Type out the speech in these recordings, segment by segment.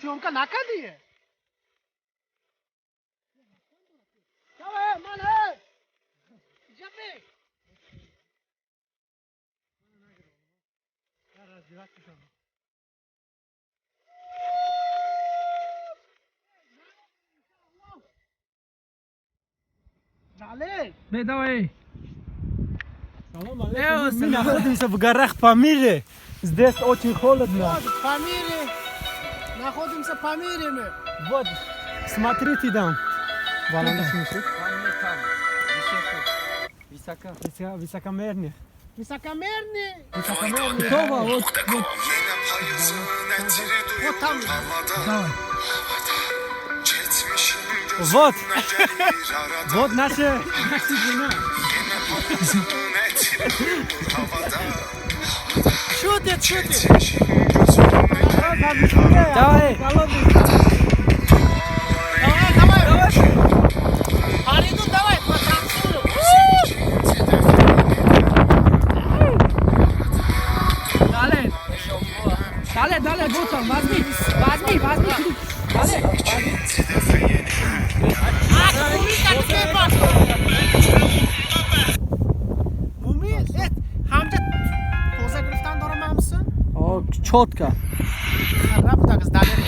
Съемка на къде е? Давай, мане! Джапи! Далее! Бе, давай. Мы находимся в горах Памире. Здесь очень холодно. Вот, в Памире. Находимся в Памире мы. Вот, смотрите там. Высокомерно. Высокомерный. Готово, вот. Вот там. Давай. Вот. Вот наша жена. Шутит, шутит. Давай. Давай. Ариду давай, потанцуем. Далее, вот там, возьми. Далее. Hamca toza griftan doramamsın? О, четко. Xarab daqız dalir.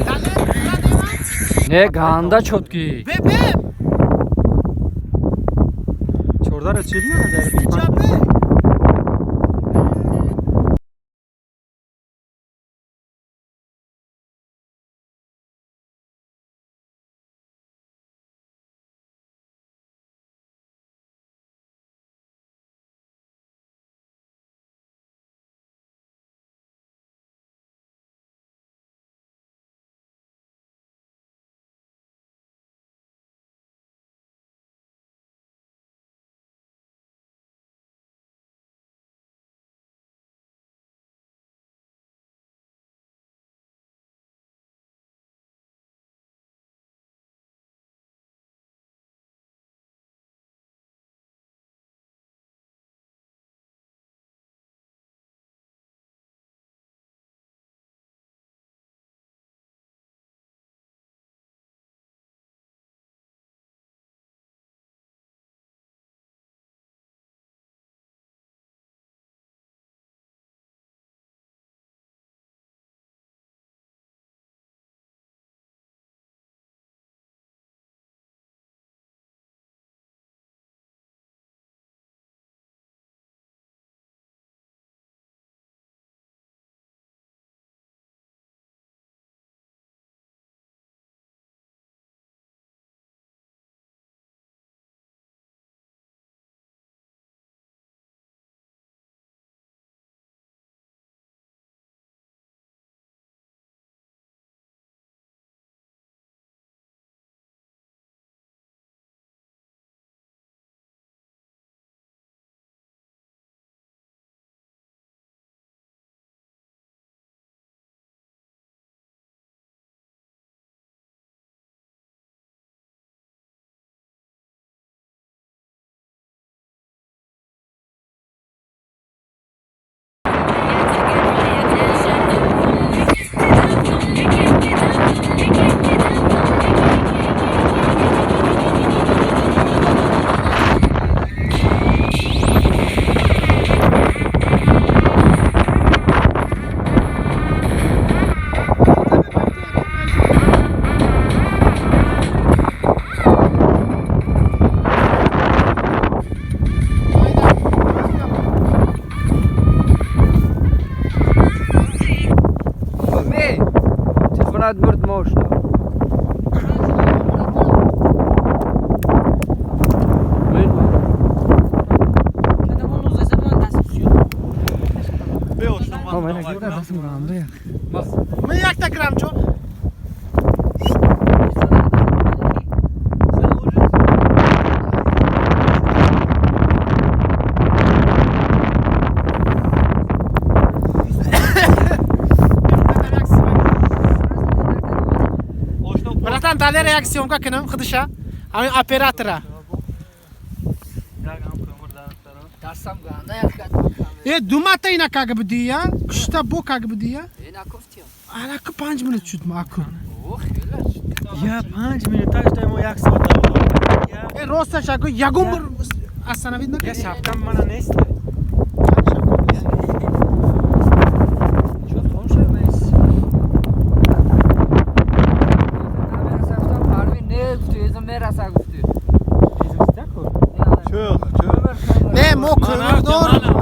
Dalir, dalir. Ne ganda çotki. Bebe, Чордар очевидно, да? cabe. Admurt можно. Мы як так грамчо? Bratан, дали реакциямка кинем худыша. Ами оператора. Думата ина как бы дия, кшта бо как бы дия. nakuftiyor. Alakı 5 minut şutma akı. Oh, öyle. Ya 5 minut taştayım o yak soda. Ya. Rosta şakı yagum bir asana vidna. Ya şaptan bana ne iste? Çok konuşamayız. Harbi ne tutuyor? Yüzüm merasa tutuyor. Bizim istek o. Çok. Ne mo kömür doğru.